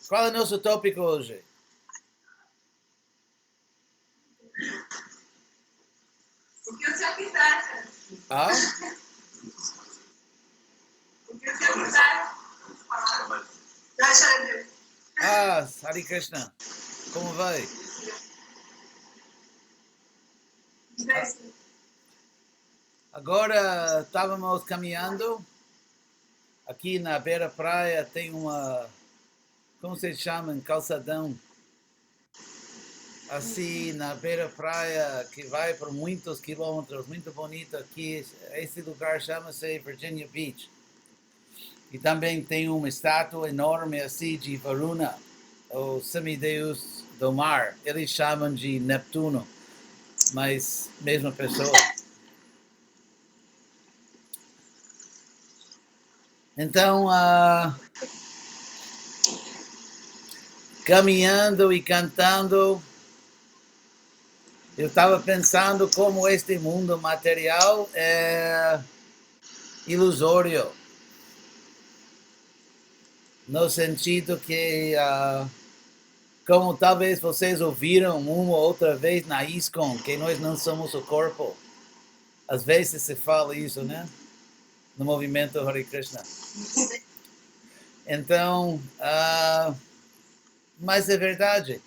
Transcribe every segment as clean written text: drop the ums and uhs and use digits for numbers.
Qual é o nosso tópico hoje? O que o senhor quiser. Ah? O que o senhor quiser. Hare Krishna. Como vai? Agora estávamos caminhando. Aqui na beira-praia tem uma... Como se chama? Calçadão. Assim, na beira-praia, que vai por muitos quilômetros. Muito bonito aqui. Esse lugar chama-se Virginia Beach. E também tem uma estátua enorme assim de Varuna, o semideus do mar. Eles chamam de Neptuno, mas mesma pessoa. Então, caminhando e cantando, eu estava pensando como este mundo material é ilusório. No sentido que, como talvez vocês ouviram uma ou outra vez na ISKCON, que nós não somos o corpo. Às vezes se fala isso, né? No movimento Hare Krishna. Então, mas é verdade.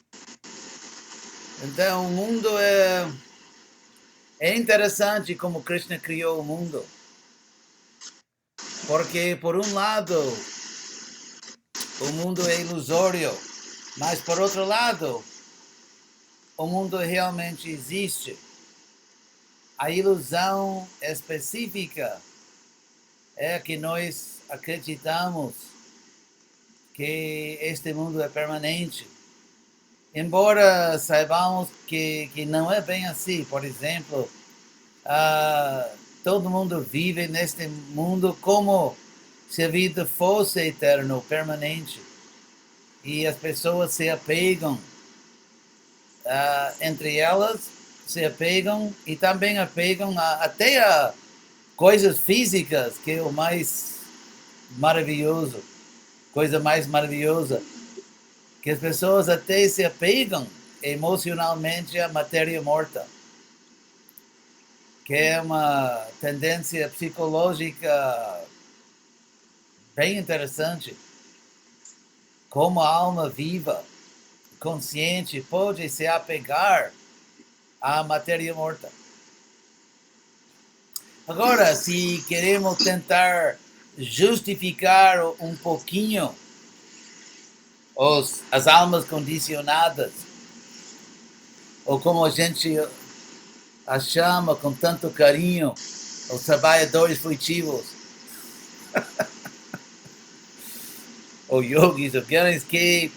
Então, o mundo é interessante como Krishna criou o mundo. Porque, por um lado, o mundo é ilusório, mas, por outro lado, o mundo realmente existe. A ilusão específica é que nós acreditamos que este mundo é permanente. Embora saibamos que não é bem assim. Por exemplo, todo mundo vive neste mundo como se a vida fosse eterna, permanente. E as pessoas se apegam, entre elas, se apegam e também apegam até a coisas físicas, que é o mais maravilhoso, coisa mais maravilhosa, que as pessoas até se apegam emocionalmente à matéria morta, que é uma tendência psicológica bem interessante. Como a alma viva, consciente, pode se apegar à matéria morta. Agora, se queremos tentar justificar um pouquinho as almas condicionadas, ou como a gente a chama com tanto carinho, os trabalhadores fugitivos, ou yogis, ou aqueles que...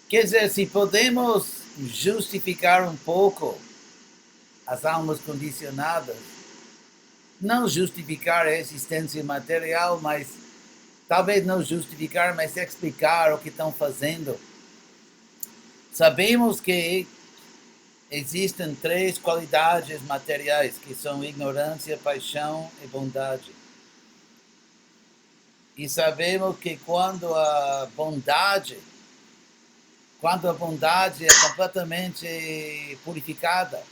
Quer dizer, se podemos justificar um pouco as almas condicionadas, não justificar a existência material, mas talvez não justificar, mas explicar o que estão fazendo. Sabemos que existem 3 qualidades materiais, que são ignorância, paixão e bondade. E sabemos que quando a bondade é completamente purificada,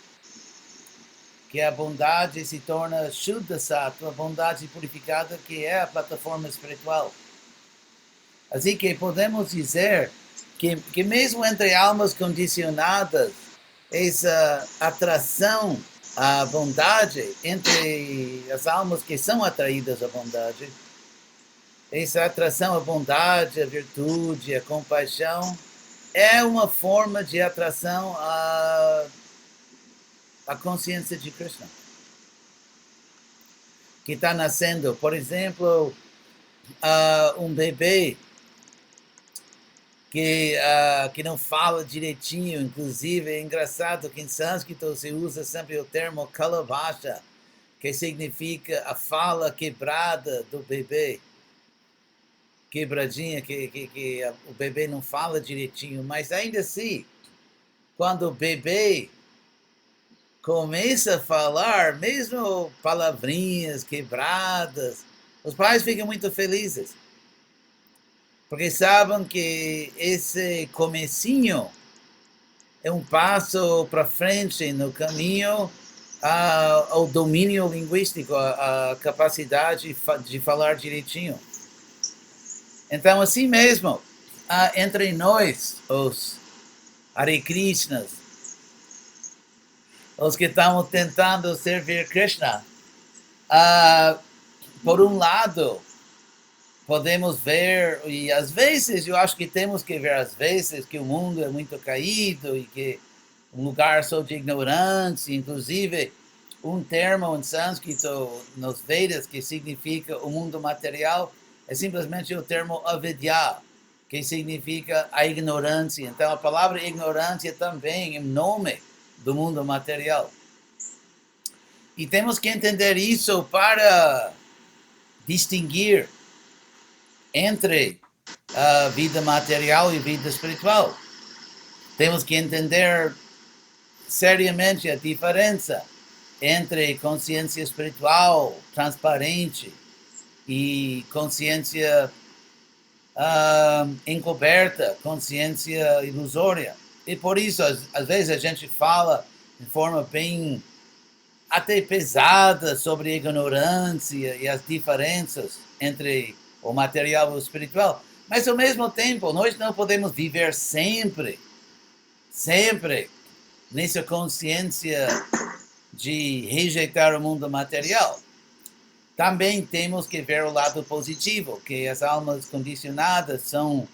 que a bondade se torna Shuddha Sattva, a bondade purificada, que é a plataforma espiritual. Assim que podemos dizer que mesmo entre almas condicionadas, essa atração à bondade, entre as almas que são atraídas à bondade, essa atração à bondade, à virtude, à compaixão, é uma forma de atração à consciência de Krishna, que está nascendo. Por exemplo, um bebê que não fala direitinho. Inclusive, é engraçado que em sânscrito se usa sempre o termo kalabhasha, que significa a fala quebrada do bebê. Quebradinha, que o bebê não fala direitinho, mas ainda assim, quando o bebê começa a falar, mesmo palavrinhas quebradas, os pais ficam muito felizes. Porque sabem que esse comecinho é um passo para frente no caminho ao domínio linguístico, a capacidade de falar direitinho. Então, assim mesmo, entre nós, os Hare Krishnas, os que estamos tentando servir Krishna, por um lado, podemos ver, e às vezes, eu acho que temos que ver às vezes que o mundo é muito caído e que um lugar só de ignorância, inclusive um termo em sânscrito nos Vedas que significa o mundo material é simplesmente o termo avidya, que significa a ignorância. Então a palavra ignorância também é nome do mundo material. E temos que entender isso para distinguir entre a vida material e vida espiritual. Temos que entender seriamente a diferença entre consciência espiritual transparente e consciência encoberta, consciência ilusória. E por isso, às vezes, a gente fala de forma bem até pesada sobre a ignorância e as diferenças entre o material e o espiritual. Mas, ao mesmo tempo, nós não podemos viver sempre nessa consciência de rejeitar o mundo material. Também temos que ver o lado positivo, que as almas condicionadas são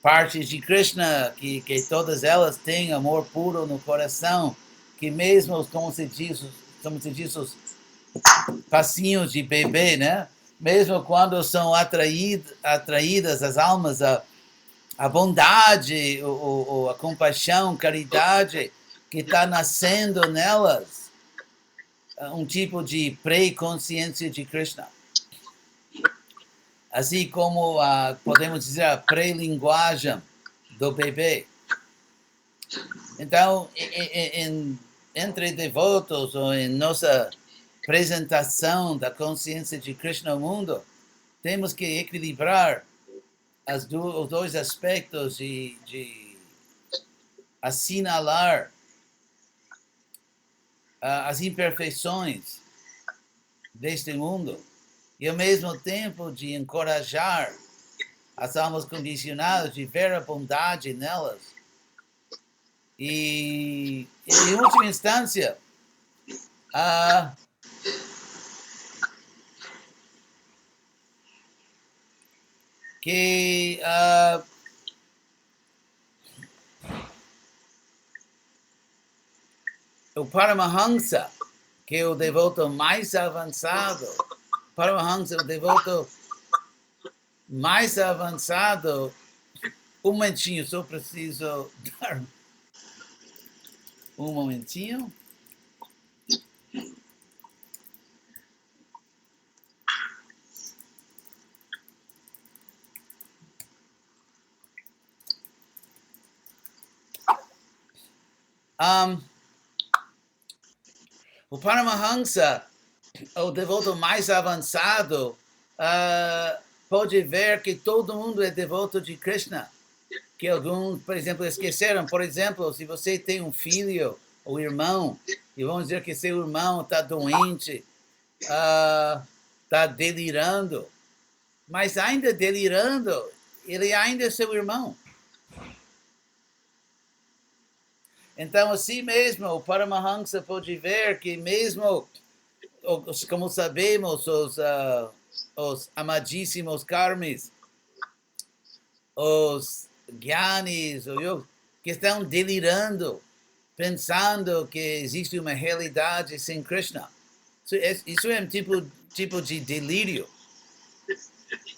partes de Krishna, que todas elas têm amor puro no coração, que mesmo, como se diz, os passinhos de bebê, né? Mesmo quando são atraídas as almas a bondade, a compaixão, a caridade que está nascendo nelas, um tipo de pré-consciência de Krishna. Assim como, podemos dizer, a pré-linguagem do bebê. Então, entre devotos, ou em nossa apresentação da consciência de Krishna ao mundo, temos que equilibrar os dois aspectos de assinalar as imperfeições deste mundo e, ao mesmo tempo, de encorajar as almas condicionadas, de ver a bondade nelas. E, em última instância, que o Paramahansa, que é o devoto mais avançado, Paramahansa, o devoto mais avançado, um momentinho, só preciso dar um momentinho. O Paramahansa, o devoto mais avançado, pode ver que todo mundo é devoto de Krishna. Que alguns, por exemplo, esqueceram. Por exemplo, se você tem um filho ou irmão, e vamos dizer que seu irmão está doente, está delirando, mas ainda delirando, ele ainda é seu irmão. Então, assim mesmo, o Paramahansa pode ver que mesmo, como sabemos, os amadíssimos karmis, os gyanis, que estão delirando, pensando que existe uma realidade sem Krishna. Isso é um tipo de delírio.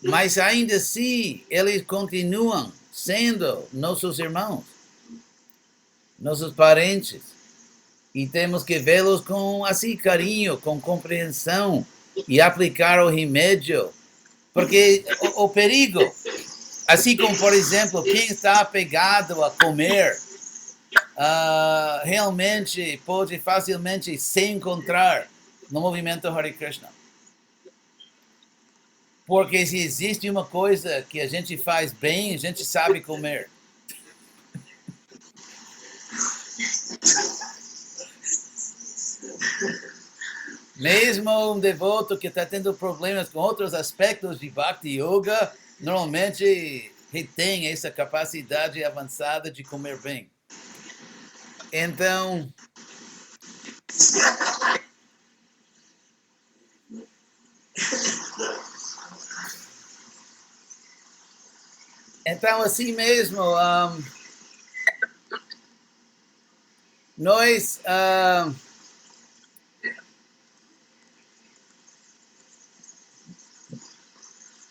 Mas ainda assim, eles continuam sendo nossos irmãos, nossos parentes. E temos que vê-los com assim carinho, com compreensão e aplicar o remédio. Porque o perigo, assim como, por exemplo, quem está apegado a comer realmente pode facilmente se encontrar no movimento Hare Krishna. Porque se existe uma coisa que a gente faz bem, a gente sabe comer. Mesmo um devoto que está tendo problemas com outros aspectos de Bhakti Yoga, normalmente retém essa capacidade avançada de comer bem. Então, assim mesmo, nós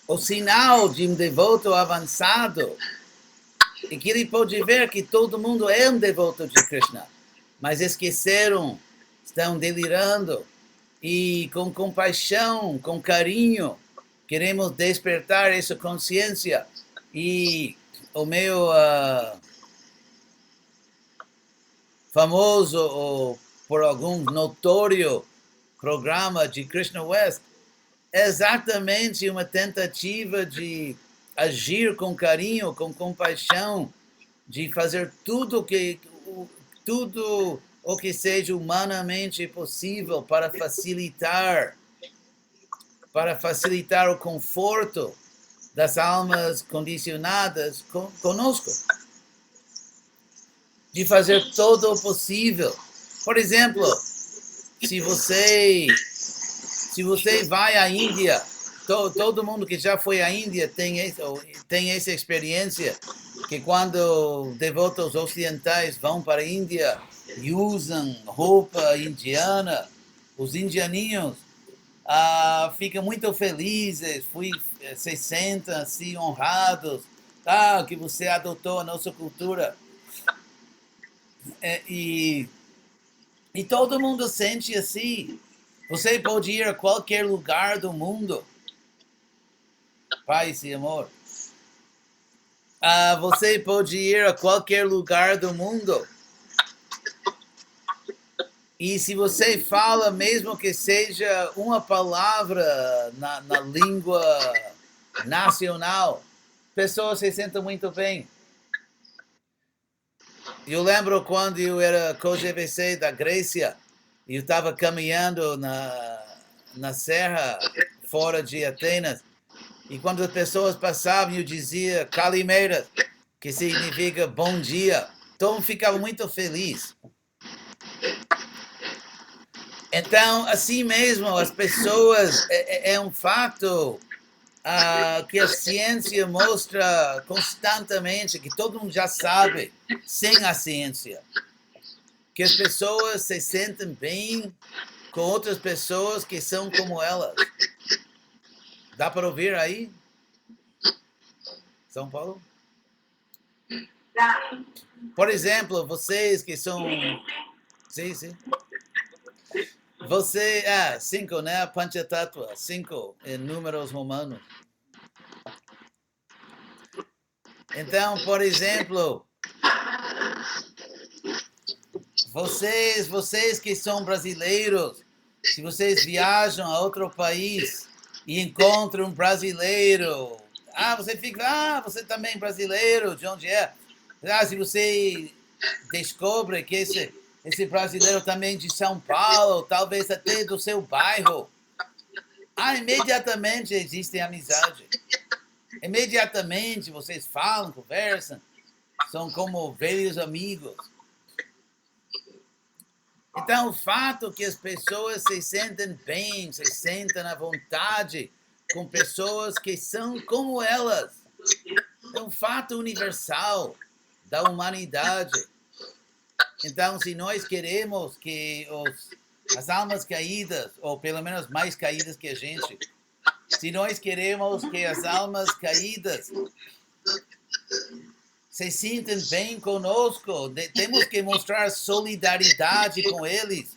o sinal de um devoto avançado é que ele pode ver que todo mundo é um devoto de Krishna, mas esqueceram, estão delirando, e com compaixão, com carinho, queremos despertar essa consciência. E o meu famoso, ou por algum notório programa de Krishna West, é exatamente uma tentativa de agir com carinho, com compaixão, de fazer tudo o que seja humanamente possível para facilitar o conforto das almas condicionadas conosco. De fazer todo o possível. Por exemplo, se você vai à Índia, todo mundo que já foi à Índia tem essa experiência, que quando devotos ocidentais vão para a Índia e usam roupa indiana, os indianinhos ficam muito felizes, se sentem assim honrados, que você adotou a nossa cultura. E todo mundo sente assim. Você pode ir a qualquer lugar do mundo. Paz e amor. Você pode ir a qualquer lugar do mundo. E se você fala, mesmo que seja uma palavra na língua nacional, pessoas se sentem muito bem. Eu lembro quando eu era co-GVC da Grécia, e eu estava caminhando na serra, fora de Atenas, e quando as pessoas passavam, eu dizia Kalimera, que significa bom dia. Todo mundo ficava muito feliz. Então, assim mesmo, as pessoas, é um fato que a ciência mostra constantemente, que todo mundo já sabe, sem a ciência, que as pessoas se sentem bem com outras pessoas que são como elas. Dá para ouvir aí? São Paulo? Dá. Por exemplo, vocês que são... Sim. Você... 5, né? Panchatattva. 5 em números romanos. Então, por exemplo... Vocês que são brasileiros, se vocês viajam a outro país e encontram um brasileiro, você fica, você também é brasileiro, de onde é? Se você descobre que esse brasileiro também é de São Paulo, talvez até do seu bairro, imediatamente existe amizade. Imediatamente vocês falam, conversam, são como velhos amigos. Então, o fato que as pessoas se sentem bem, se sentem à vontade com pessoas que são como elas, é um fato universal da humanidade. Então, se nós queremos que as almas caídas, ou pelo menos mais caídas que a gente, se nós queremos que as almas caídas se sentem bem conosco, temos que mostrar solidariedade com eles,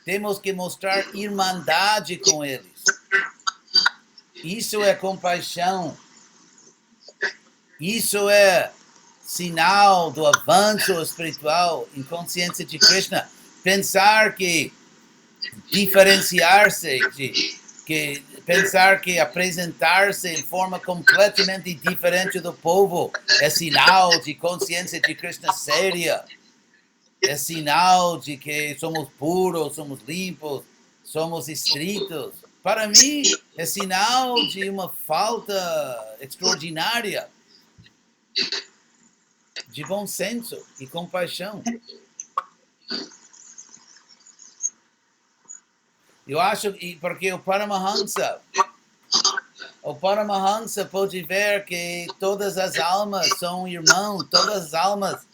temos que mostrar irmandade com eles. Isso é compaixão, isso é sinal do avanço espiritual em consciência de Krishna. Pensar que diferenciar-se, pensar que apresentar-se em forma completamente diferente do povo é sinal de consciência de Krishna séria. É sinal de que somos puros, somos limpos, somos estritos. Para mim, é sinal de uma falta extraordinária de bom senso e compaixão. Eu acho, porque o Paramahansa pode ver que todas as almas são irmãos, todas as almas,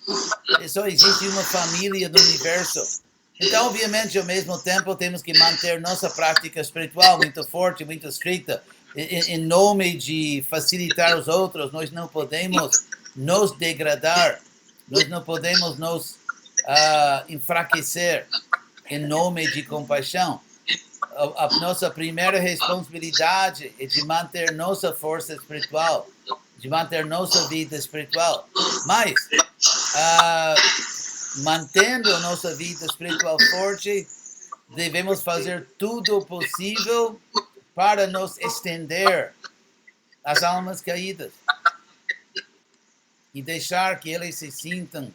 só existe uma família do universo. Então, obviamente, ao mesmo tempo, temos que manter nossa prática espiritual muito forte, muito estrita, em nome de facilitar os outros. Nós não podemos nos degradar, nós não podemos nos enfraquecer em nome de compaixão. A nossa primeira responsabilidade é de manter nossa força espiritual, de manter nossa vida espiritual. Mas, mantendo a nossa vida espiritual forte, devemos fazer tudo o possível para nos estender às almas caídas e deixar que eles se sintam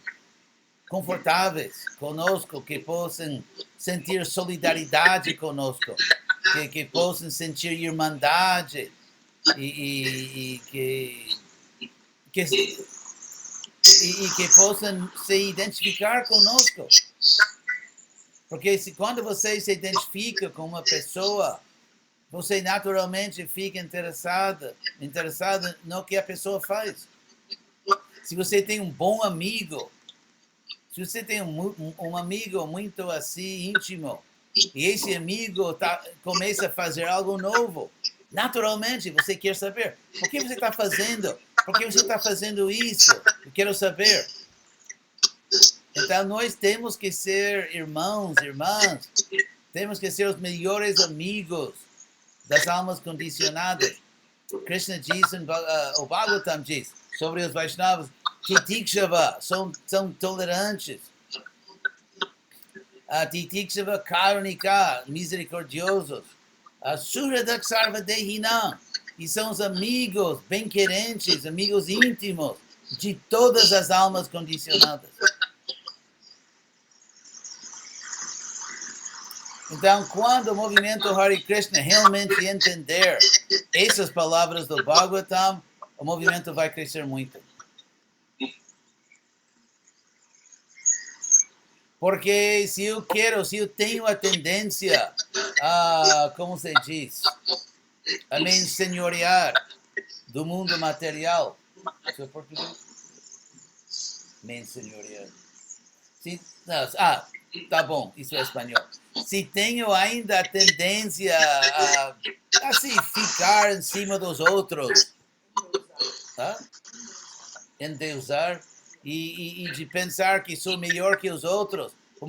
confortáveis conosco, que possam sentir solidariedade conosco, que possam sentir irmandade e que possam se identificar conosco. Porque quando você se identifica com uma pessoa, você naturalmente fica interessado no que a pessoa faz. Se você tem um bom amigo, se você tem um amigo muito assim íntimo, e esse amigo começa a fazer algo novo, naturalmente você quer saber por que você está fazendo, por que você está fazendo isso, eu quero saber. Então nós temos que ser irmãos, irmãs, temos que ser os melhores amigos das almas condicionadas. Krishna diz, o Bhagavatam diz sobre os Vaishnavas, Titikshava, são tolerantes. Titikshava Karunika, misericordiosos. Suradak Sarvadehinam, e são os amigos bem-querentes, amigos íntimos de todas as almas condicionadas. Então, quando o movimento Hare Krishna realmente entender essas palavras do Bhagavatam, o movimento vai crescer muito. Porque se eu tenho a tendência a, como se diz, a me ensenhorear do mundo material. Isso é português? Me ensenhorear. Tá bom, isso é espanhol. Se tenho ainda a tendência a assim, ficar em cima dos outros, endeusar, e de pensar que sou melhor que os outros. O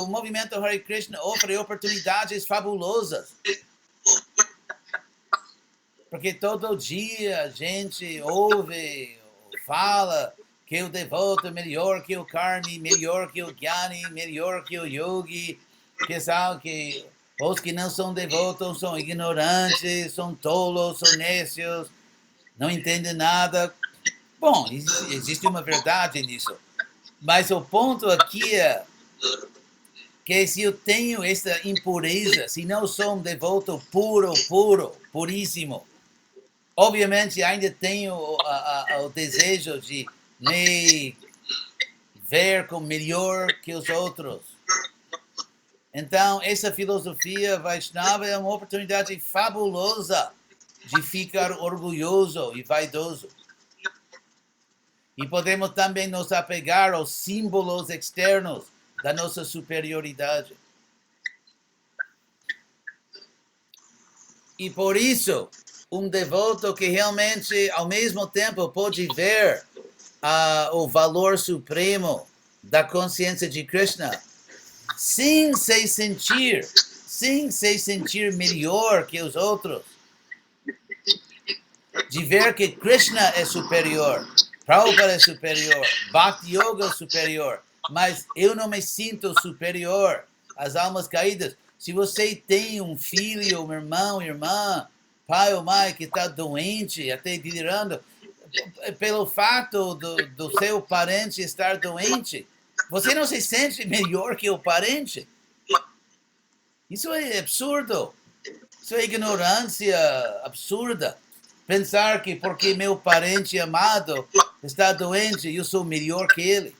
movimento Hare Krishna oferece oportunidades fabulosas. Porque todo dia a gente ouve, fala que o devoto é melhor que o karmi, melhor que o jnani, melhor que o yogi, que os que não são devotos são ignorantes, são tolos, são nécios, não entendem nada. Bom, existe uma verdade nisso. Mas o ponto aqui é que se eu tenho essa impureza, se não sou um devoto puríssimo, obviamente ainda tenho o desejo de me ver como melhor que os outros. Então, essa filosofia Vaishnava é uma oportunidade fabulosa de ficar orgulhoso e vaidoso. E podemos também nos apegar aos símbolos externos da nossa superioridade. E por isso, um devoto que realmente, ao mesmo tempo, pode ver o valor supremo da consciência de Krishna, sem se sentir melhor que os outros, de ver que Krishna é superior, Prabhupada é superior, Bhakti Yoga é superior, mas eu não me sinto superior às almas caídas. Se você tem um filho, um irmão, irmã, pai ou mãe que está doente, até delirando, pelo fato do seu parente estar doente, você não se sente melhor que o parente? Isso é absurdo. Isso é ignorância absurda. Pensar que porque meu parente amado está doente, eu sou melhor que ele.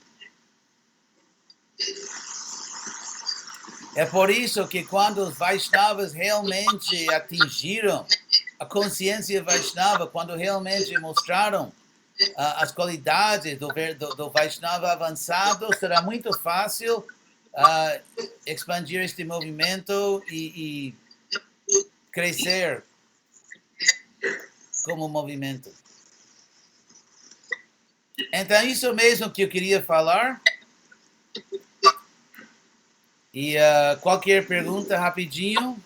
É por isso que quando os Vaishnavas realmente atingiram a consciência Vaishnava, quando realmente mostraram as qualidades do Vaishnava avançado, será muito fácil expandir este movimento e crescer como movimento. Então, isso mesmo que eu queria falar. E qualquer pergunta, rapidinho.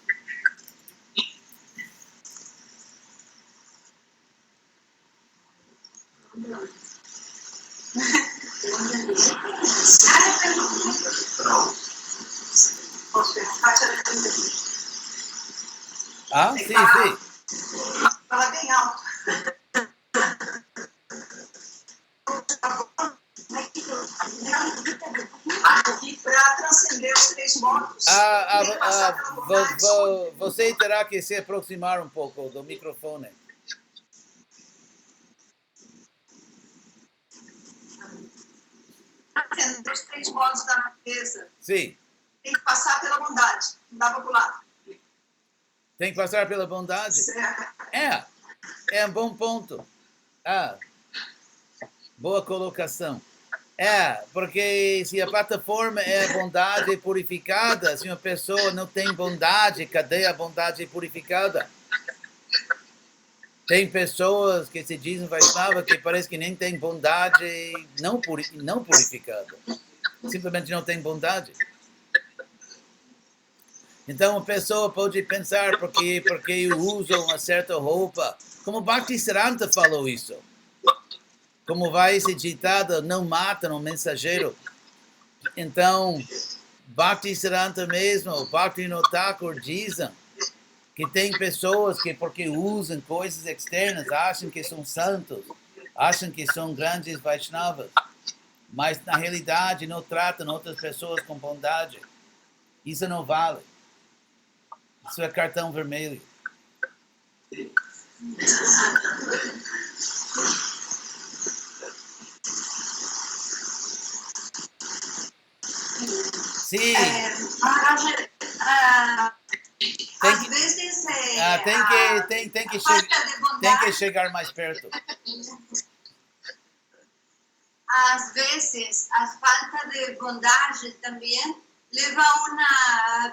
Ah, sim, sim. Fala bem alto. Para transcender os 3 modos. Você terá que se aproximar um pouco do microfone. Transcender os 3 modos da natureza. Sim. Tem que passar pela bondade. Não dá para pular. Tem que passar pela bondade? Certo. É um bom ponto. Boa colocação. Porque se a plataforma é bondade purificada, se uma pessoa não tem bondade, cadê a bondade purificada? Tem pessoas que se dizem Vaishnava que parece que nem tem bondade não purificada. Simplesmente não tem bondade. Então a pessoa pode pensar porque eu uso uma certa roupa. Como Bhaktisiddhanta falou isso. Como vai esse ditado, não mata no mensageiro. Então, Bhaktisiddhanta mesmo, Bhaktivinoda Thakur dizem que tem pessoas que porque usam coisas externas, acham que são santos, acham que são grandes Vaishnavas, mas na realidade não tratam outras pessoas com bondade. Isso não vale. Isso é cartão vermelho. Sim. Às vezes tem que chegar mais perto. Às vezes a falta de bondade também leva a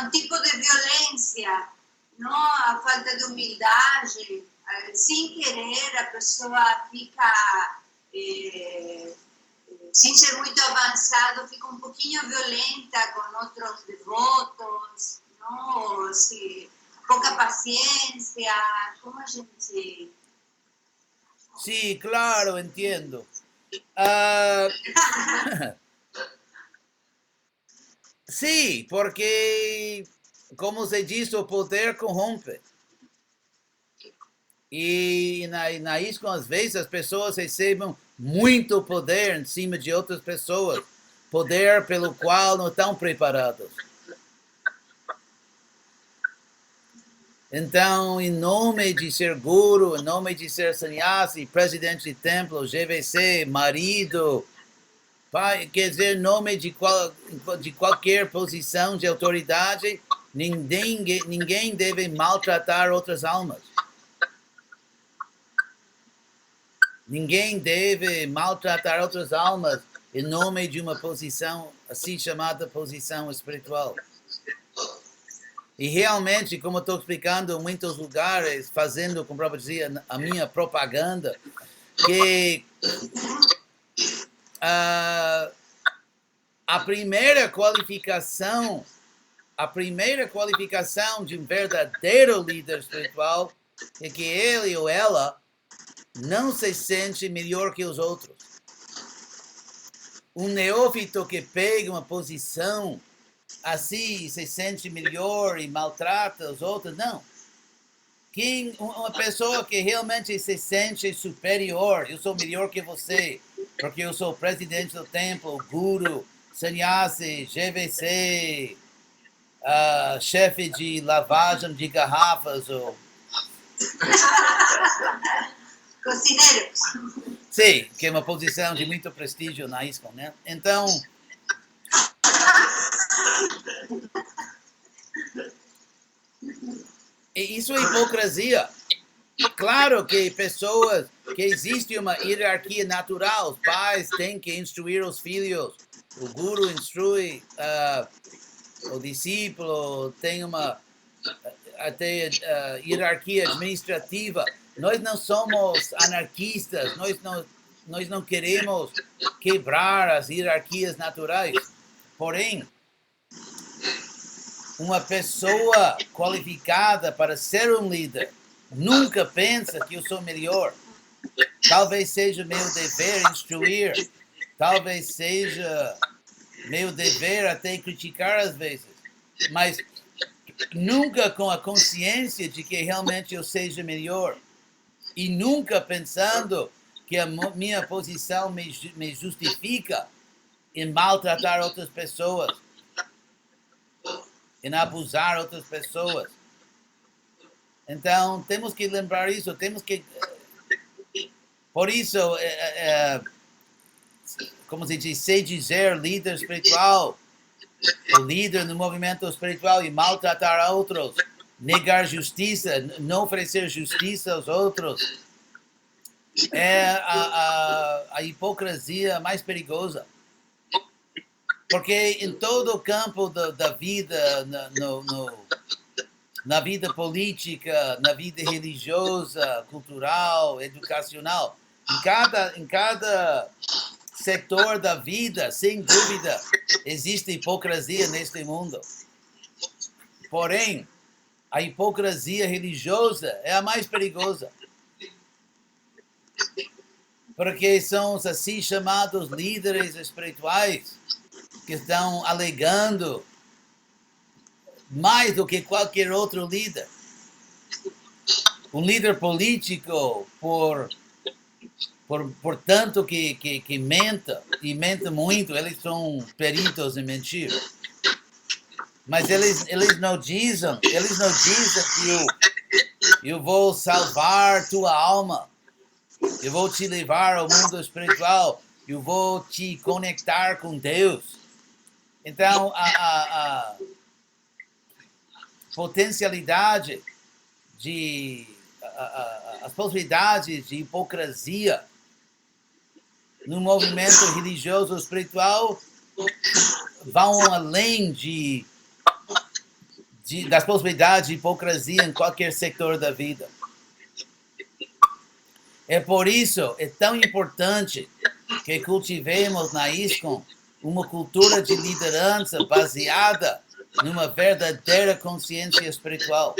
um tipo de violência, não? A falta de humildade, sem querer a pessoa fica sem ser muito avançado, fica um pouquinho violenta com outros devotos, não? Pouca paciência, como a gente... Sí, claro, entiendo. Sí, porque, como se diz, o poder corrompe. E na isso, às vezes, as pessoas recebem muito poder em cima de outras pessoas. Poder pelo qual não estão preparados. Então, em nome de ser guru, em nome de ser sannyasi, presidente de templo, GVC, marido, pai, quer dizer, em nome de qualquer posição de autoridade, ninguém deve maltratar outras almas. Ninguém deve maltratar outras almas em nome de uma posição, assim chamada posição espiritual. E realmente, como eu estou explicando em muitos lugares, fazendo, como eu dizia, a minha propaganda, que a primeira qualificação de um verdadeiro líder espiritual é que ele ou ela não se sente melhor que os outros. Um neófito que pega uma posição assim se sente melhor e maltrata os outros, não. Uma pessoa que realmente se sente superior, eu sou melhor que você, porque eu sou presidente do templo, guru, sannyasi, GVC, chefe de lavagem de garrafas, ou... Cocineiros. Sim, que é uma posição de muito prestígio na ISKCON, né? Então, isso é hipocrisia. Claro que pessoas, que existe uma hierarquia natural, os pais têm que instruir os filhos, o guru instrui o discípulo, tem uma até hierarquia administrativa. Nós não somos anarquistas, nós não queremos quebrar as hierarquias naturais. Porém, uma pessoa qualificada para ser um líder nunca pensa que eu sou melhor. Talvez seja meu dever instruir, talvez seja meu dever até criticar às vezes, mas nunca com a consciência de que realmente eu seja melhor e nunca pensando que a minha posição me justifica em maltratar outras pessoas, em abusar outras pessoas. Então, temos que lembrar isso, temos que... Por isso, como se diz, se dizer líder espiritual, o líder no movimento espiritual e maltratar outros, negar justiça, não oferecer justiça aos outros, é a hipocrisia mais perigosa. Porque em todo o campo da vida, na vida política, na vida religiosa, cultural, educacional, em cada setor da vida, sem dúvida, existe hipocrisia neste mundo. Porém, a hipocrisia religiosa é a mais perigosa. Porque são os assim chamados líderes espirituais que estão alegando mais do que qualquer outro líder. Um líder político, por tanto que menta, e mente muito, eles são peritos em mentir. Mas eles não dizem que eu vou salvar tua alma, eu vou te levar ao mundo espiritual, eu vou te conectar com Deus. Então, a potencialidade as possibilidades de hipocrisia no movimento religioso espiritual vão além das possibilidades de hipocrisia em qualquer setor da vida. É por isso, é tão importante que cultivemos na ISKCON uma cultura de liderança baseada numa verdadeira consciência espiritual.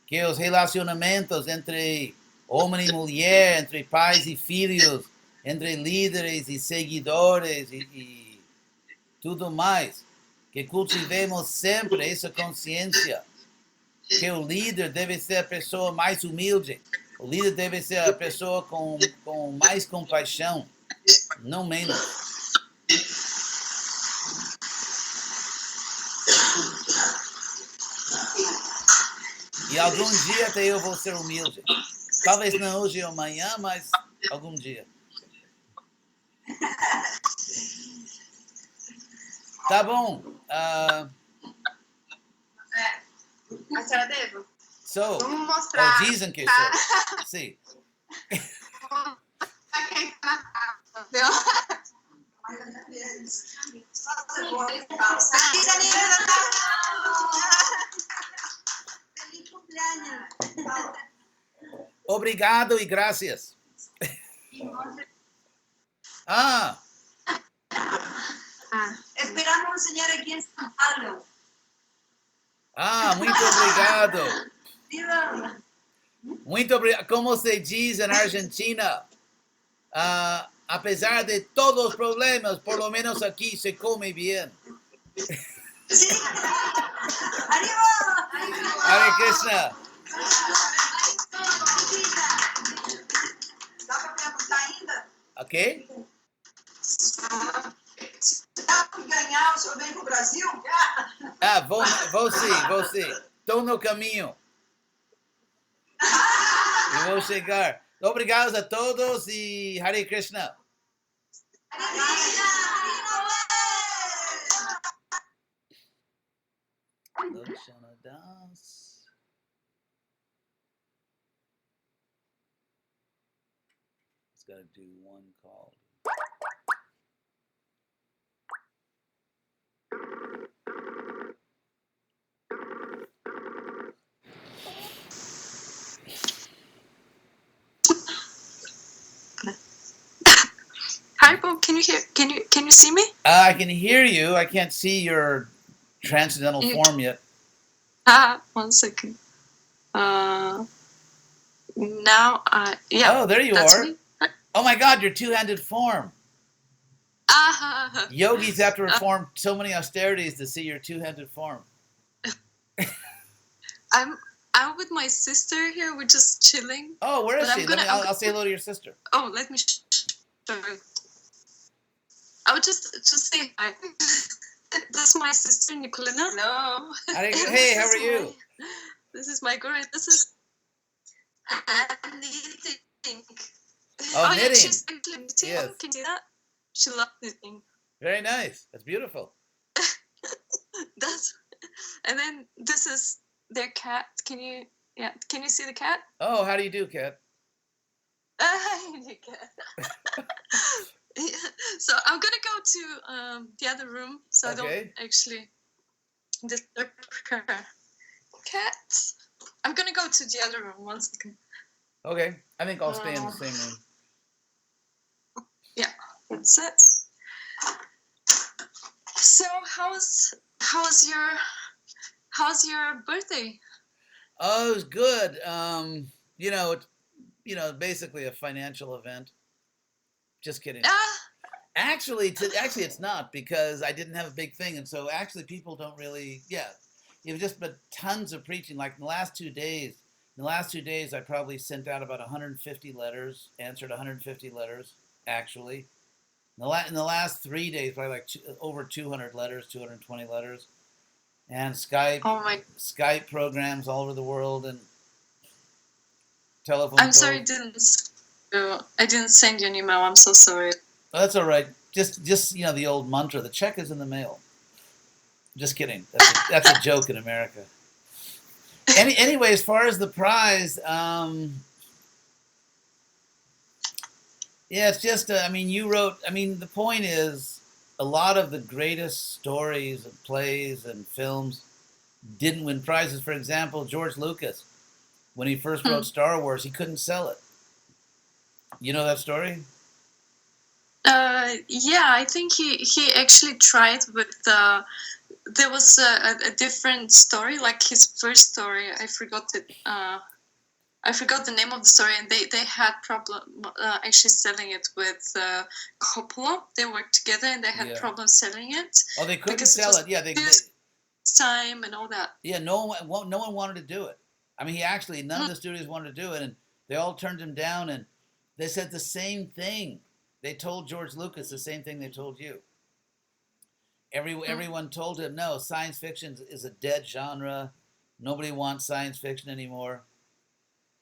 Que os relacionamentos entre homem e mulher, entre pais e filhos, entre líderes e seguidores e tudo mais, que cultivemos sempre essa consciência que o líder deve ser a pessoa mais humilde, o líder deve ser a pessoa com mais compaixão, não menos. E algum dia até eu vou ser humilde. Talvez não hoje ou amanhã, mas algum dia. Tá bom. A senhora devo? Sou. Vamos mostrar. Ou dizem que sou. Sim. Quem tá na casa, viu? ¡Feliz aniversario! ¡Feliz cumpleaños! Obrigado e graças. Esperamos un señor aquí en São Paulo. Muito obrigado. Viva! Muito obrigado. Como se diz na Argentina, apesar de todos os problemas, por lo menos aqui se come bem. Sí. ¡Arriba! Hare Krishna. Dá para perguntar ainda? Ok? Se dá para ganhar, o senhor vem para o Brasil? Vou sim. Estou no caminho. Eu vou chegar. Obrigado a todos e Hare Krishna. Lakshana Das. It's got to do one call. Harpo, can you see me? I can hear you. I can't see your transcendental form yet. 1 second. Now, yeah. Oh, there you are. Me. Oh my God, your two-handed form. Yogis have to perform so many austerities to see your two-handed form. I'm with my sister here. We're just chilling. Oh, where is she? I'll say hello to your sister. Oh, let me show you. I would just say hi. This is my sister Nicolina. Hello. Hey, how are you? This is my girl. This is knitting. Oh, knitting. Yeah, she's actually knitting. Yes. Can you see that? She loves knitting. Very nice. That's beautiful. And then this is their cat. Can you see the cat? Oh, how do you do, cat? Yeah. So I'm gonna go to the other room, so I don't actually disturb her cat. I'm gonna go to the other room 1 second. Okay, I think I'll stay in the same room. Yeah, that's it. So how's your birthday? Oh, it was good. It's basically a financial event. Just kidding. Actually, it's not, because I didn't have a big thing, and so actually people don't really. Yeah, it was just but tons of preaching. Like in the last 2 days. In the last 2 days, I probably sent out about 150 letters, answered 150 letters. Actually, in the last 3 days, probably like over 200 letters, 220 letters, and Skype programs all over the world, and telephone. I'm sorry, I didn't send you an email. I'm so sorry. Oh, that's all right. Just the old mantra: the check is in the mail. Just kidding. That's a joke in America. Anyway, as far as the prize, yeah, it's just. You wrote. The point is, a lot of the greatest stories and plays and films didn't win prizes. For example, George Lucas, when he first wrote Star Wars, he couldn't sell it. You know that story? Yeah, I think he actually tried with there was a different story, like his first story. I forgot it. I forgot the name of the story, and they had problem actually selling it with Coppola. They worked together, and they had problems selling it. Oh, they couldn't sell it. Yeah, they time and all that. Yeah, no one wanted to do it. None of the studios wanted to do it, and they all turned him down, and they said the same thing. They told George Lucas the same thing they told you. Everyone told him, no, science fiction is a dead genre. Nobody wants science fiction anymore.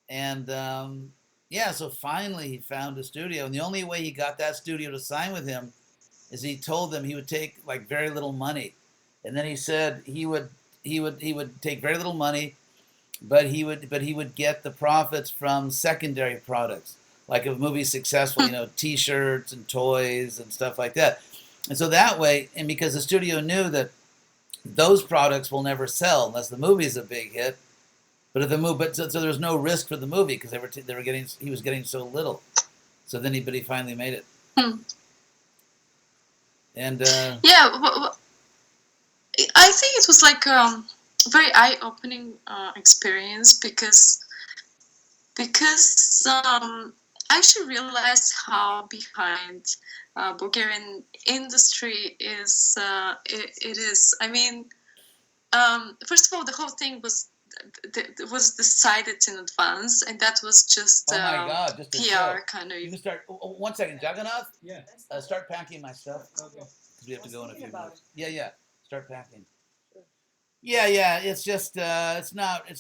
And so finally he found a studio, and the only way he got that studio to sign with him is he told them he would take like very little money, and then he said he would take very little money, but he would get the profits from secondary products. Like if a movie's successful, T-shirts and toys and stuff like that. And so that way, and because the studio knew that those products will never sell unless the movie's a big hit. But if the movie, so there was no risk for the movie because he was getting so little. So then he finally made it. And yeah, I think it was like a very eye-opening experience, because because I actually realized how behind Bulgarian industry is. It is. I mean, first of all, the whole thing was decided in advance, and that was just Oh my God, just a PR show. kind of. You can start. 1 second, Jagannath. Yeah. Start packing my stuff Okay. because we have to go in a few Thinking about minutes. Yeah. Start packing. Yeah. It's just. It's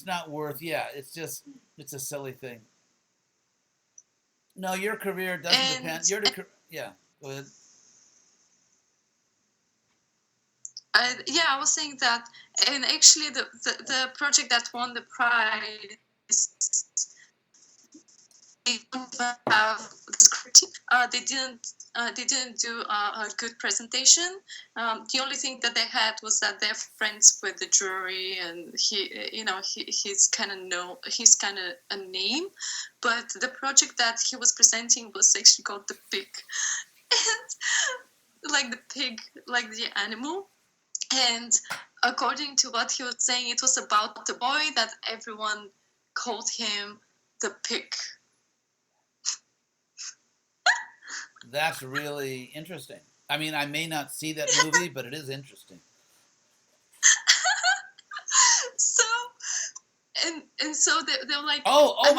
not worth. Yeah. It's a silly thing. No, your career doesn't And- depend. Yeah. Go ahead. I was saying that, and actually the project that won the prize, they don't even have the script. They didn't do a good presentation. The only thing that they had was that they're friends with the jury, and he's kind of a name. But the project that he was presenting was actually called The Pig, and like the pig, like the animal. And according to what he was saying, it was about the boy that everyone called him the pig. That's really interesting. I mean, I may not see that movie, but it is interesting. So, and so they're like, Oh I my